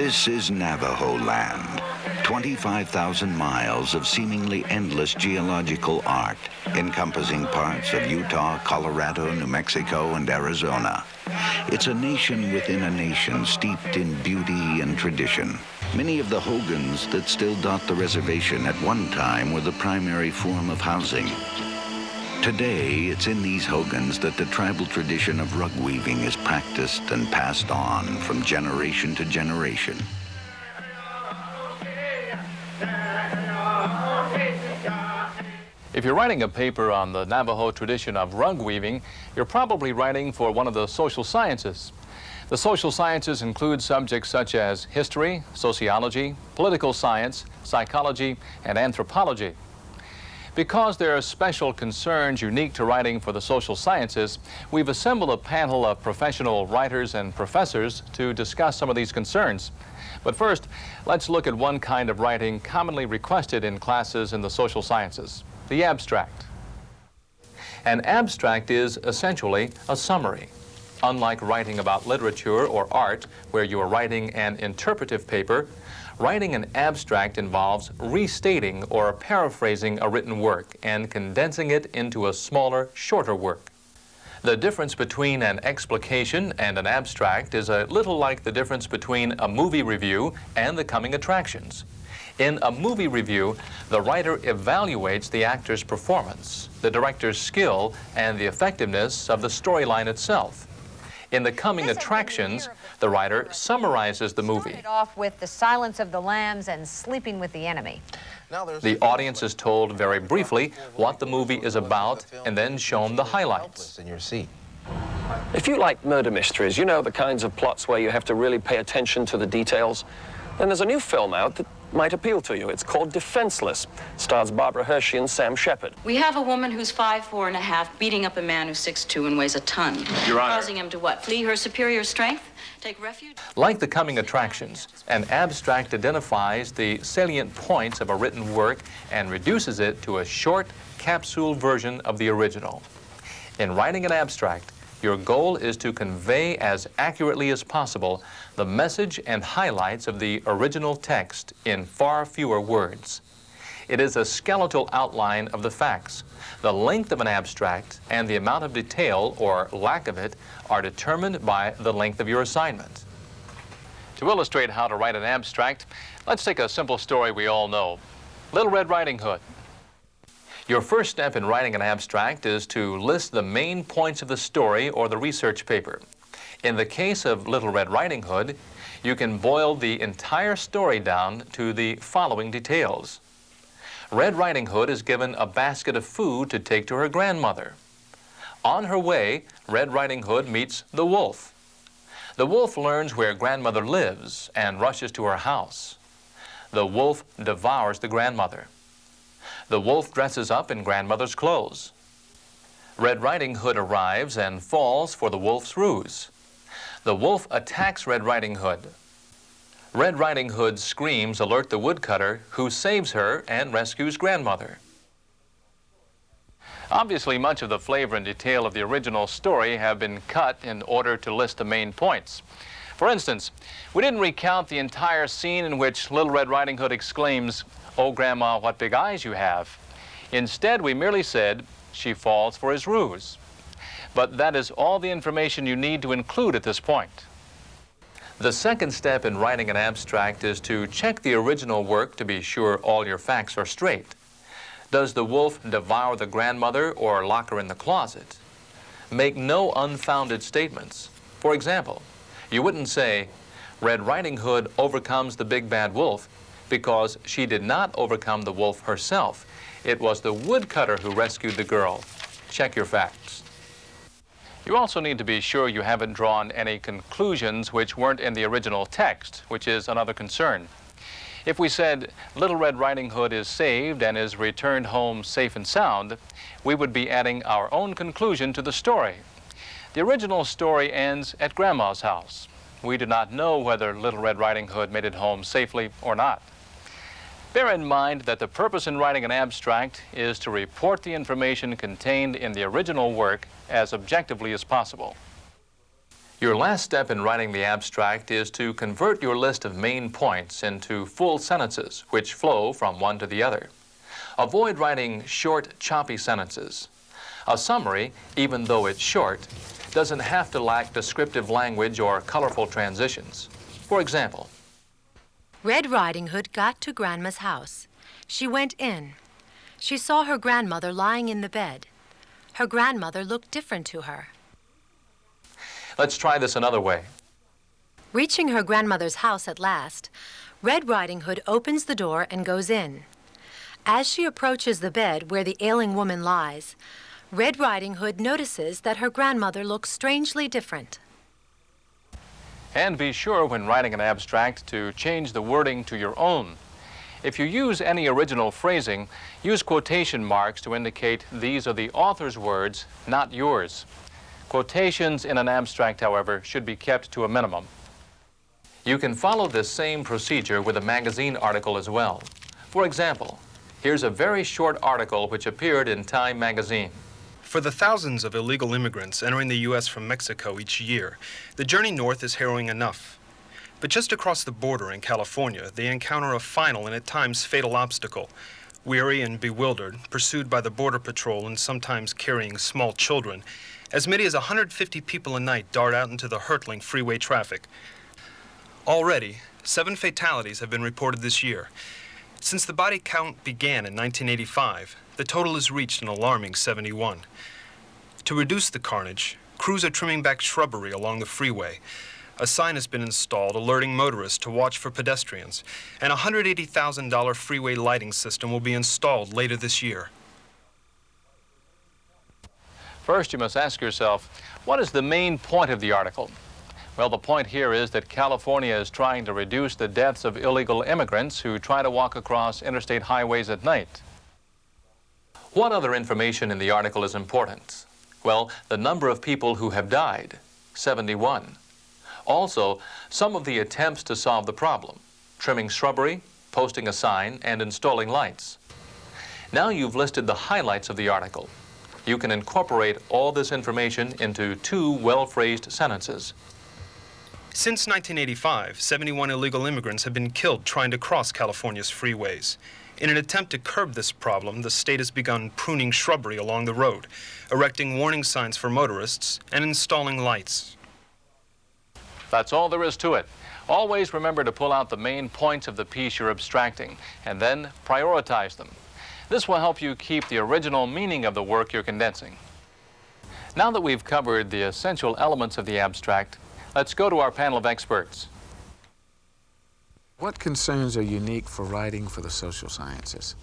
This is Navajo land, 25,000 miles of seemingly endless geological art, encompassing parts of Utah, Colorado, New Mexico, and Arizona. It's a nation within a nation steeped in beauty and tradition. Many of the hogans that still dot the reservation at one time were the primary form of housing. Today, it's in these hogans that the tribal tradition of rug weaving is practiced and passed on from generation to generation. If you're writing a paper on the Navajo tradition of rug weaving, you're probably writing for one of the social sciences. The social sciences include subjects such as history, sociology, political science, psychology, and anthropology. Because there are special concerns unique to writing for the social sciences, we've assembled a panel of professional writers and professors to discuss some of these concerns. But first, let's look at one kind of writing commonly requested in classes in the social sciences, the abstract. An abstract is essentially a summary. Unlike writing about literature or art, where you are writing an interpretive paper, writing an abstract involves restating or paraphrasing a written work and condensing it into a smaller, shorter work. The difference between an explication and an abstract is a little like the difference between a movie review and the coming attractions. In a movie review, the writer evaluates the actor's performance, the director's skill, and the effectiveness of the storyline itself. In the coming attractions, the writer summarizes the movie. Started off with The Silence of the Lambs and Sleeping with the Enemy. The audience is told very briefly what the movie is about and then shown the highlights. In your seat. If you like murder mysteries, you know the kinds of plots where you have to really pay attention to the details, then there's a new film out that might appeal to you. It's called Defenseless. Stars Barbara Hershey and Sam Shepard. We have a woman who's 5'4.5", beating up a man who's 6'2" and weighs a ton. Your Honor. Causing him to what? Flee her superior strength? Take refuge? Like the coming attractions, an abstract identifies the salient points of a written work and reduces it to a short capsule version of the original. In writing an abstract, your goal is to convey as accurately as possible the message and highlights of the original text in far fewer words. It is a skeletal outline of the facts. The length of an abstract and the amount of detail, or lack of it, are determined by the length of your assignment. To illustrate how to write an abstract, let's take a simple story we all know, Little Red Riding Hood. Your first step in writing an abstract is to list the main points of the story or the research paper. In the case of Little Red Riding Hood, you can boil the entire story down to the following details. Red Riding Hood is given a basket of food to take to her grandmother. On her way, Red Riding Hood meets the wolf. The wolf learns where grandmother lives and rushes to her house. The wolf devours the grandmother. The wolf dresses up in grandmother's clothes. Red Riding Hood arrives and falls for the wolf's ruse. The wolf attacks Red Riding Hood. Red Riding Hood's screams alert the woodcutter, who saves her and rescues grandmother. Obviously, much of the flavor and detail of the original story have been cut in order to list the main points. For instance, we didn't recount the entire scene in which Little Red Riding Hood exclaims, "Oh, Grandma, what big eyes you have." Instead, we merely said, she falls for his ruse. But that is all the information you need to include at this point. The second step in writing an abstract is to check the original work to be sure all your facts are straight. Does the wolf devour the grandmother or lock her in the closet? Make no unfounded statements. For example, you wouldn't say, Red Riding Hood overcomes the big bad wolf, because she did not overcome the wolf herself. It was the woodcutter who rescued the girl. Check your facts. You also need to be sure you haven't drawn any conclusions which weren't in the original text, which is another concern. If we said Little Red Riding Hood is saved and is returned home safe and sound, we would be adding our own conclusion to the story. The original story ends at Grandma's house. We do not know whether Little Red Riding Hood made it home safely or not. Bear in mind that the purpose in writing an abstract is to report the information contained in the original work as objectively as possible. Your last step in writing the abstract is to convert your list of main points into full sentences, which flow from one to the other. Avoid writing short, choppy sentences. A summary, even though it's short, doesn't have to lack descriptive language or colorful transitions. For example, Red Riding Hood got to Grandma's house. She went in. She saw her grandmother lying in the bed. Her grandmother looked different to her. let's try this another way. Reaching her grandmother's house at last, Red Riding Hood opens the door and goes in. As she approaches the bed where the ailing woman lies, Red Riding Hood notices that her grandmother looks strangely different. And be sure when writing an abstract to change the wording to your own. If you use any original phrasing, use quotation marks to indicate these are the author's words, not yours. Quotations in an abstract, however, should be kept to a minimum. You can follow this same procedure with a magazine article as well. For example, here's a very short article which appeared in Time magazine. For the thousands of illegal immigrants entering the U.S. from Mexico each year, the journey north is harrowing enough. But just across the border in California, they encounter a final and at times fatal obstacle. Weary and bewildered, pursued by the Border Patrol and sometimes carrying small children, as many as 150 people a night dart out into the hurtling freeway traffic. Already, 7 fatalities have been reported this year. Since the body count began in 1985, the total has reached an alarming 71. To reduce the carnage, crews are trimming back shrubbery along the freeway. A sign has been installed alerting motorists to watch for pedestrians, and a $180,000 freeway lighting system will be installed later this year. First, you must ask yourself, what is the main point of the article? Well, the point here is that California is trying to reduce the deaths of illegal immigrants who try to walk across interstate highways at night. What other information in the article is important? Well, the number of people who have died, 71. Also, some of the attempts to solve the problem, trimming shrubbery, posting a sign, and installing lights. Now you've listed the highlights of the article. You can incorporate all this information into 2 well-phrased sentences. Since 1985, 71 illegal immigrants have been killed trying to cross California's freeways. In an attempt to curb this problem, the state has begun pruning shrubbery along the road, erecting warning signs for motorists, and installing lights. That's all there is to it. Always remember to pull out the main points of the piece you're abstracting, and then prioritize them. This will help you keep the original meaning of the work you're condensing. Now that we've covered the essential elements of the abstract, let's go to our panel of experts. What concerns are unique for writing for the social sciences?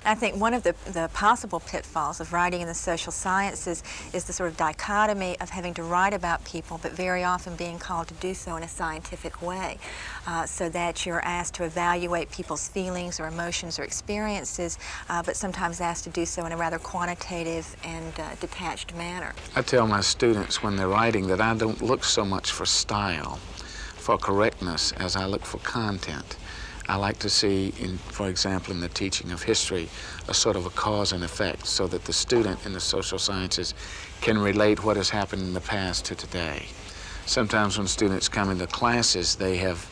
I think one of the possible pitfalls of writing in the social sciences is the sort of dichotomy of having to write about people, but very often being called to do so in a scientific way, so that you're asked to evaluate people's feelings or emotions or experiences, but sometimes asked to do so in a rather quantitative and detached manner. I tell my students when they're writing that I don't look so much for style, for correctness, as I look for content. I like to see, for example, in the teaching of history, a sort of a cause and effect so that the student in the social sciences can relate what has happened in the past to today. Sometimes when students come into classes, they have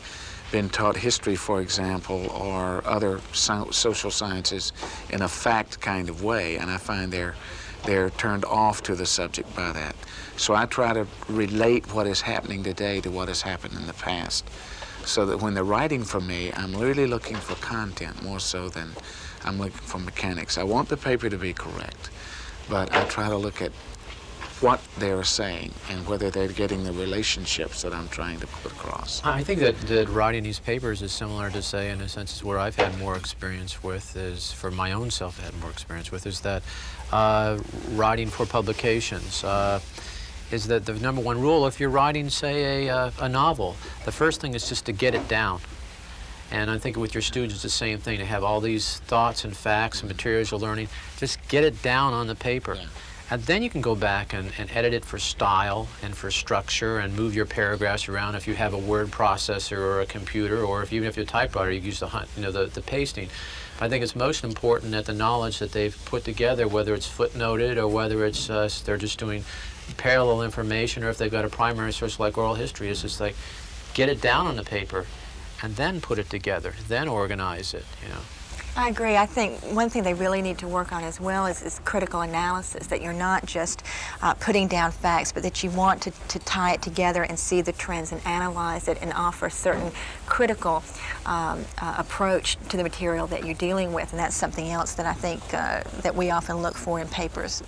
been taught history, for example, or other social sciences in a fact kind of way, and I find they're turned off to the subject by that. So I try to relate what is happening today to what has happened in the past, so that when they're writing for me, I'm really looking for content more so than I'm looking for mechanics. I want the paper to be correct, but I try to look at what they're saying and whether they're getting the relationships that I'm trying to put across. I think that writing these papers is similar to, say, in a sense, where I've had more experience with is, for my own self, had more experience with, is that writing for publications. Is that the number one rule, if you're writing, say, a novel, the first thing is just to get it down. And I think with your students, it's the same thing, to have all these thoughts and facts and materials you're learning, just get it down on the paper. Yeah. And then you can go back and edit it for style and for structure and move your paragraphs around if you have a word processor or a computer, or if even if you're a typewriter, you use the pasting. But I think it's most important that the knowledge that they've put together, whether it's footnoted or whether it's they're just doing parallel information, or if they've got a primary source like oral history, is just like get it down on the paper and then put it together, then organize it, you know. I agree. I think one thing they really need to work on as well is critical analysis, that you're not just putting down facts, but that you want to tie it together and see the trends and analyze it and offer a certain critical approach to the material that you're dealing with. And that's something else that I think that we often look for in papers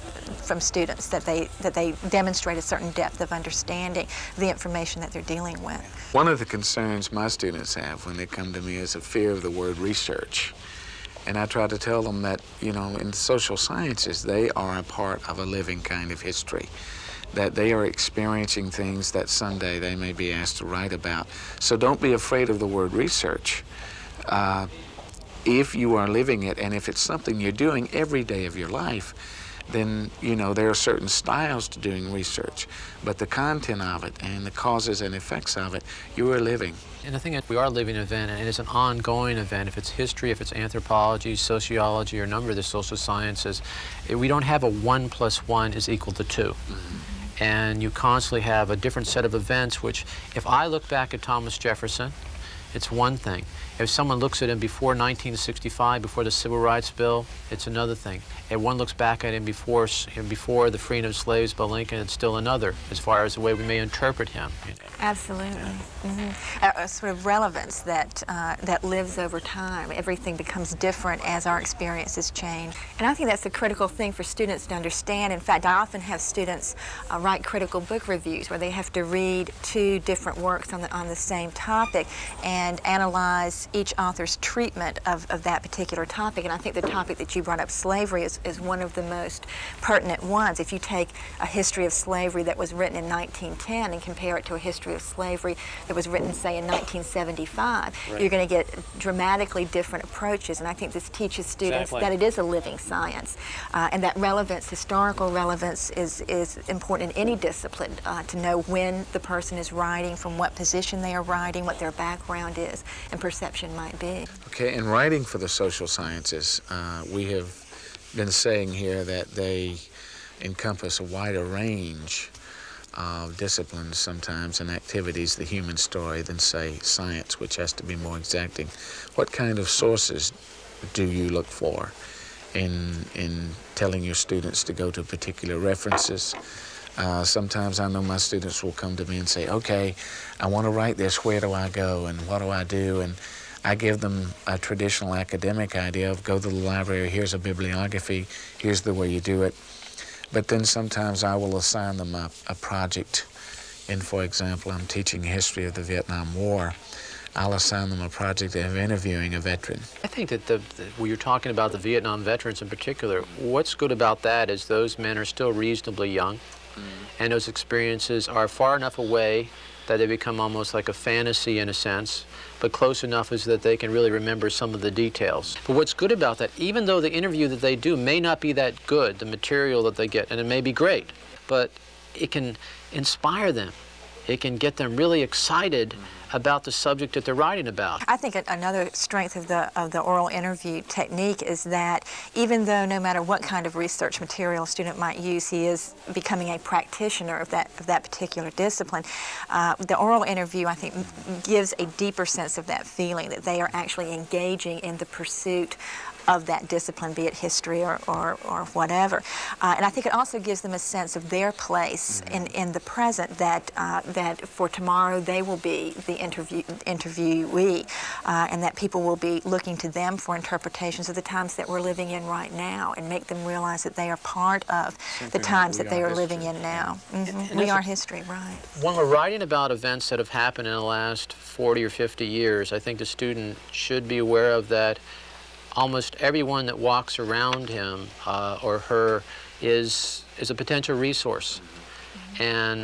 from students, that they demonstrate a certain depth of understanding of the information that they're dealing with. One of the concerns my students have when they come to me is a fear of the word research. And I try to tell them that, you know, in social sciences, they are a part of a living kind of history, that they are experiencing things that someday they may be asked to write about. So don't be afraid of the word research. If you are living it, and if it's something you're doing every day of your life, then, you know, there are certain styles to doing research. But the content of it and the causes and effects of it, you are living. And I think that we are a living event, and it's an ongoing event. If it's history, if it's anthropology, sociology, or a number of the social sciences, we don't have a 1 + 1 is equal to 2. Mm-hmm. And you constantly have a different set of events, which if I look back at Thomas Jefferson, it's one thing. If someone looks at him before 1965, before the Civil Rights Bill, it's another thing. If one looks back at him before the freeing of slaves by Lincoln, it's still another, as far as the way we may interpret him. Absolutely. Mm-hmm. A sort of relevance that lives over time. Everything becomes different as our experiences change. And I think that's a critical thing for students to understand. In fact, I often have students write critical book reviews where they have to read 2 different works on the same topic and analyze each author's treatment of that particular topic. And I think the topic that you brought up, slavery, is one of the most pertinent ones. If you take a history of slavery that was written in 1910 and compare it to a history of slavery that was written, say, in 1975, right, you're going to get dramatically different approaches. And I think this teaches students that it is a living science, and that relevance, historical relevance, is important in any discipline, to know when the person is writing, from what position they are writing, what their background is and perception might be. Okay, in writing for the social sciences, we have been saying here that they encompass a wider range of disciplines sometimes and activities, the human story, than, say, science, which has to be more exacting. What kind of sources do you look for in telling your students to go to particular references? Sometimes I know my students will come to me and say, okay, I want to write this, where do I go and what do I do? And I give them a traditional academic idea of go to the library, here's a bibliography, here's the way you do it. But then sometimes I will assign them a project. And for example, I'm teaching history of the Vietnam War. I'll assign them a project of interviewing a veteran. I think that when you're talking about the Vietnam veterans in particular, what's good about that is those men are still reasonably young, and those experiences are far enough away that they become almost like a fantasy in a sense, but close enough is that they can really remember some of the details. But what's good about that, even though the interview that they do may not be that good, the material that they get, and it may be great, but it can inspire them. It can get them really excited about the subject that they're writing about. I think another strength of the oral interview technique is that even though no matter what kind of research material a student might use, he is becoming a practitioner of that particular discipline. The oral interview, I think, gives a deeper sense of that feeling that they are actually engaging in the pursuit of that discipline, be it history or whatever. And I think it also gives them a sense of their place in the present, that for tomorrow they will be the interviewee, and that people will be looking to them for interpretations of the times that we're living in right now, and make them realize that they are part of the times that they are living in now. We are history, right. When we're writing about events that have happened in the last 40 or 50 years, I think the student should be aware of that almost everyone that walks around him or her is a potential resource. And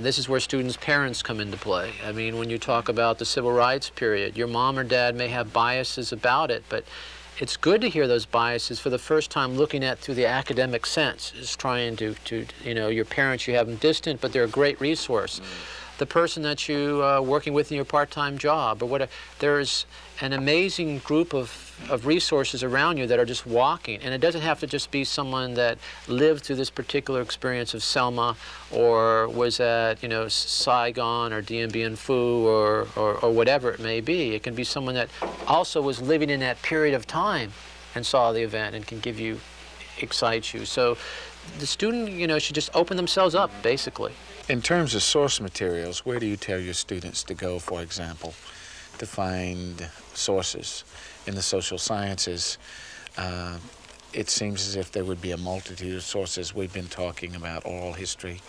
this is where students' parents come into play. I mean, when you talk about the civil rights period, your mom or dad may have biases about it, but it's good to hear those biases for the first time looking at through the academic sense, is trying to you know, your parents, you have them distant, but they're a great resource. The person that you working with in your part-time job, or whatever, there's an amazing group of resources around you that are just walking, and it doesn't have to just be someone that lived through this particular experience of Selma, or was at, you know, Saigon or Dien Bien Phu, or whatever it may be. It can be someone that also was living in that period of time and saw the event and can give you, excite you. So the student, you know, should just open themselves up, basically. In terms of source materials, where do you tell your students to go, for example, to find sources? In the social sciences, it seems as if there would be a multitude of sources. We've been talking about oral history.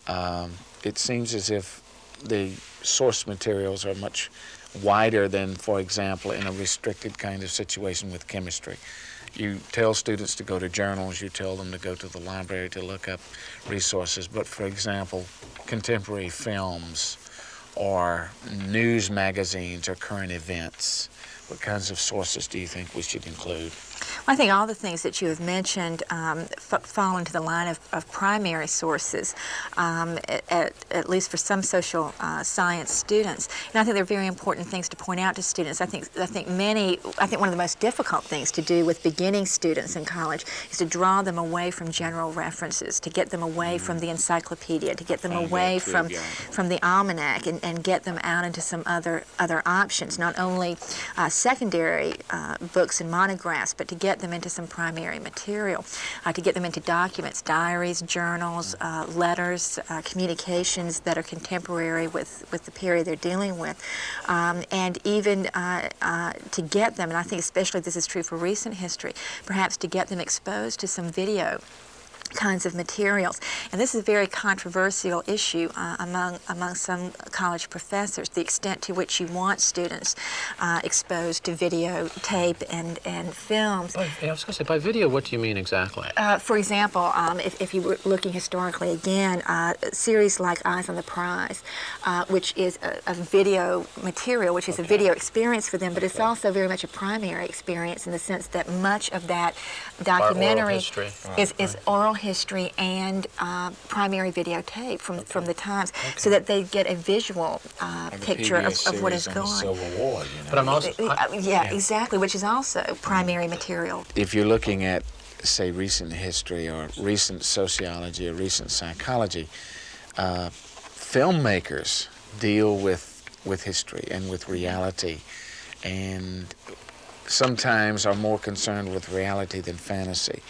It seems as if the source materials are much wider than, for example, in a restricted kind of situation with chemistry. You tell students to go to journals, you tell them to go to the library to look up resources, but for example, contemporary films or news magazines or current events, what kinds of sources do you think we should include? Well, I think all the things that you have mentioned fall into the line of primary sources, at least for some social science students. And I think they're very important things to point out to students. I think one of the most difficult things to do with beginning students in college is to draw them away from general references, to get them away from the encyclopedia, to get them away from the almanac, and get them out into some other options, not only secondary books and monographs, but to get them into some primary material, to get them into documents, diaries, journals, letters, communications that are contemporary with the period they're dealing with, and even to get them, and I think especially this is true for recent history, perhaps to get them exposed to some video kinds of materials. And this is a very controversial issue among some college professors, the extent to which you want students exposed to videotape and films. I was going to say, by video, what do you mean exactly? For example, if you were looking historically again, a series like Eyes on the Prize, which is a video material, which is a video experience for them, but it's also very much a primary experience in the sense that much of that documentary is oral history and primary videotape from the times, so that they get a visual picture of what is going on. Civil War, you know. But I'm also exactly, which is also primary material. If you're looking at, say, recent history or recent sociology or recent psychology, filmmakers deal with history and with reality, and sometimes are more concerned with reality than fantasy.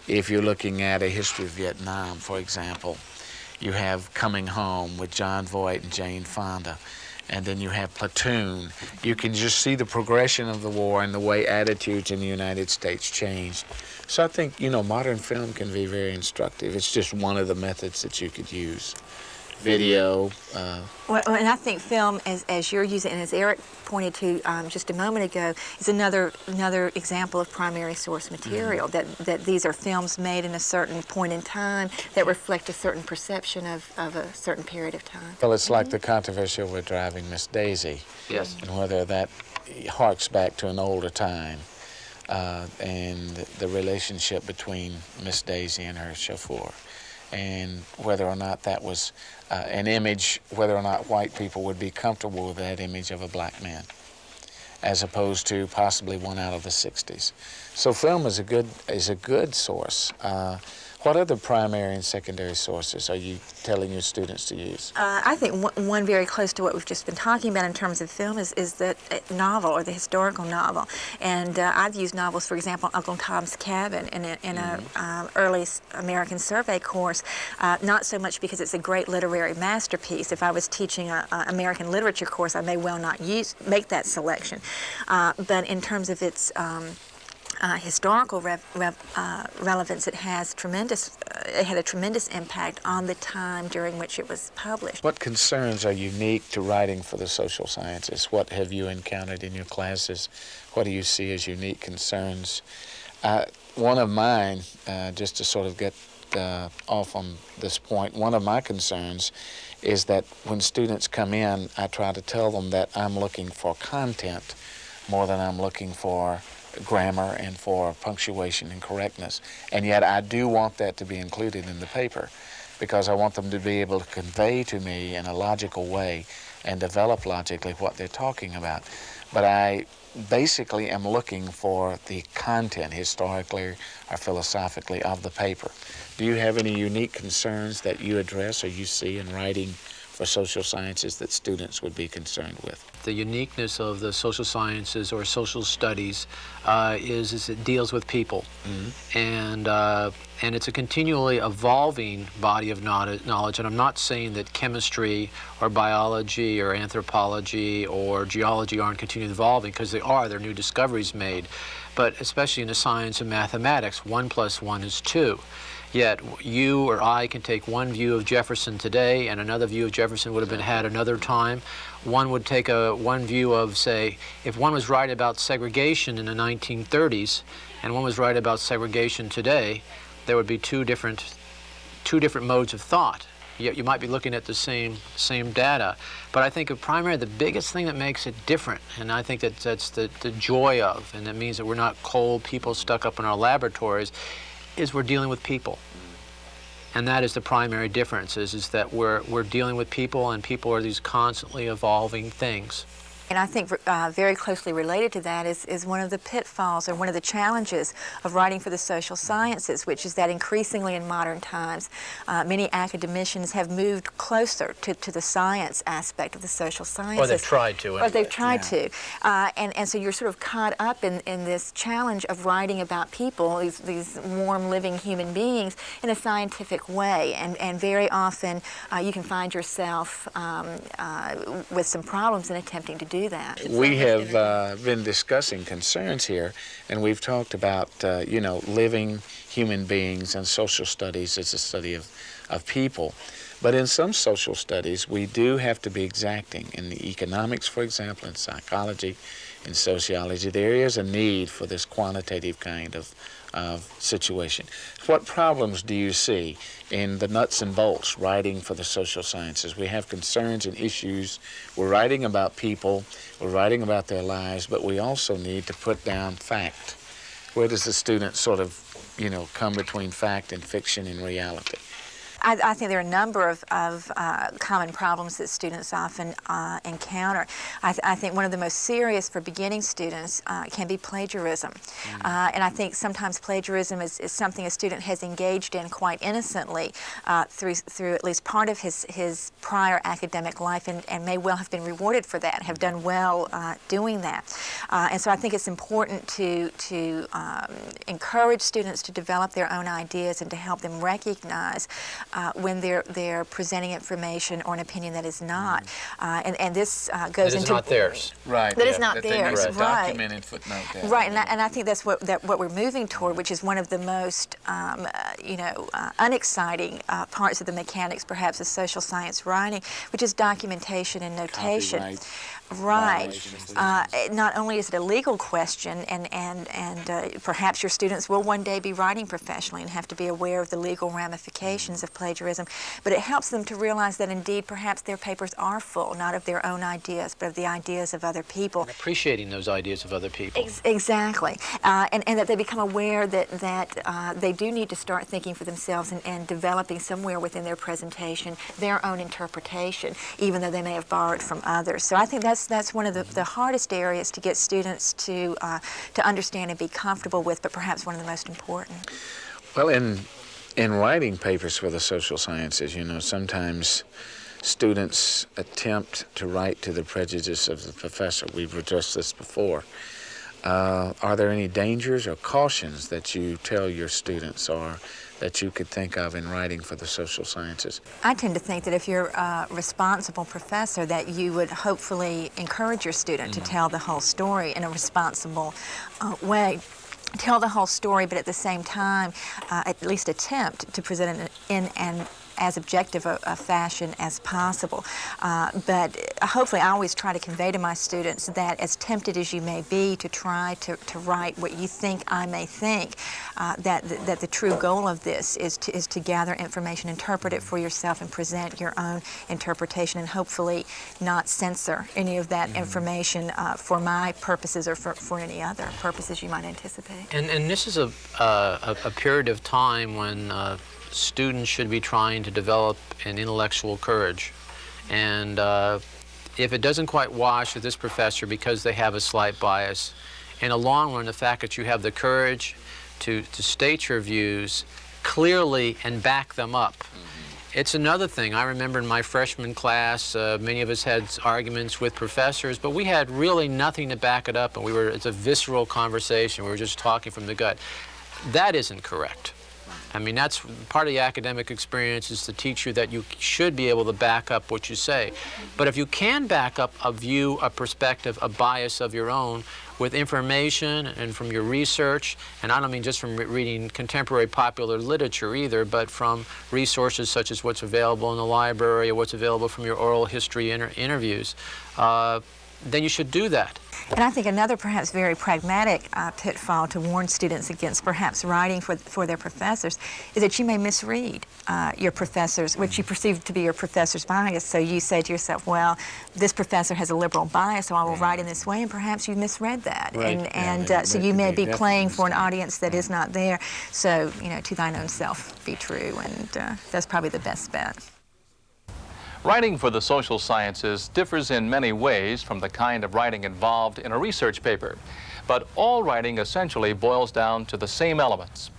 If you're looking at a history of Vietnam, for example, you have Coming Home with John Voight and Jane Fonda, and then you have Platoon. You can just see the progression of the war and the way attitudes in the United States changed. So I think, you know, modern film can be very instructive. It's just one of the methods that you could use. Video. Well, and I think film, as you're using, and as Eric pointed to just a moment ago, is another example of primary source material. That these are films made in a certain point in time that reflect a certain perception of a certain period of time. Well, it's like the controversy with Driving Miss Daisy. Yes. And whether that harks back to an older time, and the relationship between Miss Daisy and her chauffeur, and whether or not that was an image, whether or not white people would be comfortable with that image of a black man, as opposed to possibly one out of the 60s. So film is a good source. What other primary and secondary sources are you telling your students to use? I think one very close to what we've just been talking about in terms of film is the novel, or the historical novel. And I've used novels, for example, Uncle Tom's Cabin in an early American survey course, not so much because it's a great literary masterpiece. If I was teaching an American literature course, I may well not make that selection. But in terms of its historical relevance, it had a tremendous impact on the time during which it was published. What concerns are unique to writing for the social sciences? What have you encountered in your classes? What do you see as unique concerns? One of mine, just to sort of get off on this point, one of my concerns is that when students come in, I try to tell them that I'm looking for content more than I'm looking for grammar and for punctuation and correctness. And yet I do want that to be included in the paper because I want them to be able to convey to me in a logical way and develop logically what they're talking about. But I basically am looking for the content, historically or philosophically, of the paper. Do you have any unique concerns that you address or you see in writing for social sciences that students would be concerned with? The uniqueness of the social sciences or social studies is it deals with people. And it's a continually evolving body of knowledge. And I'm not saying that chemistry or biology or anthropology or geology aren't continually evolving, because they are. There are new discoveries made. But especially in the science of mathematics, 1 + 1 is 2. Yet you or I can take one view of Jefferson today and another view of Jefferson would have been had another time. One would take one view of, say, if one was right about segregation in the 1930s and one was right about segregation today, there would be two different modes of thought. Yet you might be looking at the same data. But I think primarily the biggest thing that makes it different, and I think that's the joy of, and that means that we're not cold people stuck up in our laboratories, is we're dealing with people. And that is the primary difference, is that we're dealing with people, and people are these constantly evolving things. And I think very closely related to that is one of the pitfalls or one of the challenges of writing for the social sciences, which is that increasingly in modern times, many academicians have moved closer to the science aspect of the social sciences. Or they've tried to. Or they've tried to. And so you're sort of caught up in this challenge of writing about people, these warm, living human beings, in a scientific way. And very often you can find yourself with some problems in attempting to do that. We have been discussing concerns here, and we've talked about, living human beings, and social studies is a study of people. But in some social studies, we do have to be exacting. In the economics, for example, in psychology, in sociology, there is a need for this quantitative kind of situation. What problems do you see in the nuts and bolts writing for the social sciences? We have concerns and issues. We're writing about people, we're writing about their lives, but we also need to put down fact. Where does the student sort of, come between fact and fiction and reality? I think there are a number of common problems that students often encounter. I think one of the most serious for beginning students can be plagiarism. And I think sometimes plagiarism is something a student has engaged in quite innocently through at least part of his prior academic life, and may well have been rewarded for that, have done well doing that. And so I think it's important to encourage students to develop their own ideas and to help them recognize when they're presenting information or an opinion that is not. And this goes into... That is not theirs. Right. That is not theirs, right. Documented footnote there. Right, and I think that's what we're moving toward, which is one of the most, unexciting parts of the mechanics, perhaps, of social science writing, which is documentation and notation. Copyright. Right. Not only is it a legal question, and perhaps your students will one day be writing professionally and have to be aware of the legal ramifications of plagiarism, but it helps them to realize that indeed perhaps their papers are full, not of their own ideas, but of the ideas of other people. And appreciating those ideas of other people. Exactly. And that they become aware that they do need to start thinking for themselves and developing somewhere within their presentation their own interpretation, even though they may have borrowed from others. So I think that's one of the hardest areas to get students to understand and be comfortable with, but perhaps one of the most important. Well, in writing papers for the social sciences, sometimes students attempt to write to the prejudice of the professor. We've addressed this before. Are there any dangers or cautions that you tell your students or that you could think of in writing for the social sciences? I tend to think that if you're a responsible professor, that you would hopefully encourage your student to tell the whole story in a responsible way. Tell the whole story, but at the same time, at least attempt to present it in an as objective a fashion as possible. But hopefully I always try to convey to my students that as tempted as you may be to try to write what you think I may think, that the true goal of this is to gather information, interpret it for yourself, and present your own interpretation, and hopefully not censor any of that information for my purposes or for any other purposes you might anticipate. And this is a period of time when students should be trying to develop an intellectual courage. And if it doesn't quite wash with this professor because they have a slight bias, in the long run, the fact that you have the courage to state your views clearly and back them up. It's another thing. I remember in my freshman class, many of us had arguments with professors, but we had really nothing to back it up, and it's a visceral conversation. We were just talking from the gut. That isn't correct. I mean, that's part of the academic experience, is to teach you that you should be able to back up what you say. But if you can back up a view, a perspective, a bias of your own with information and from your research, and I don't mean just from reading contemporary popular literature either, but from resources such as what's available in the library or what's available from your oral history interviews, then you should do that. And I think another perhaps very pragmatic pitfall to warn students against perhaps writing for their professors is that you may misread your professors, which you perceive to be your professor's bias. So you say to yourself, well, this professor has a liberal bias, so I will write in this way, and perhaps you misread that. Right. And so you may be playing for an audience that is not there. So, you know, to thine own self be true, and that's probably the best bet. Writing for the social sciences differs in many ways from the kind of writing involved in a research paper. But all writing essentially boils down to the same elements: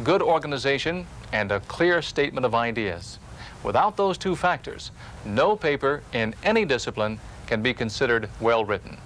good organization and a clear statement of ideas. Without those two factors, no paper in any discipline can be considered well written.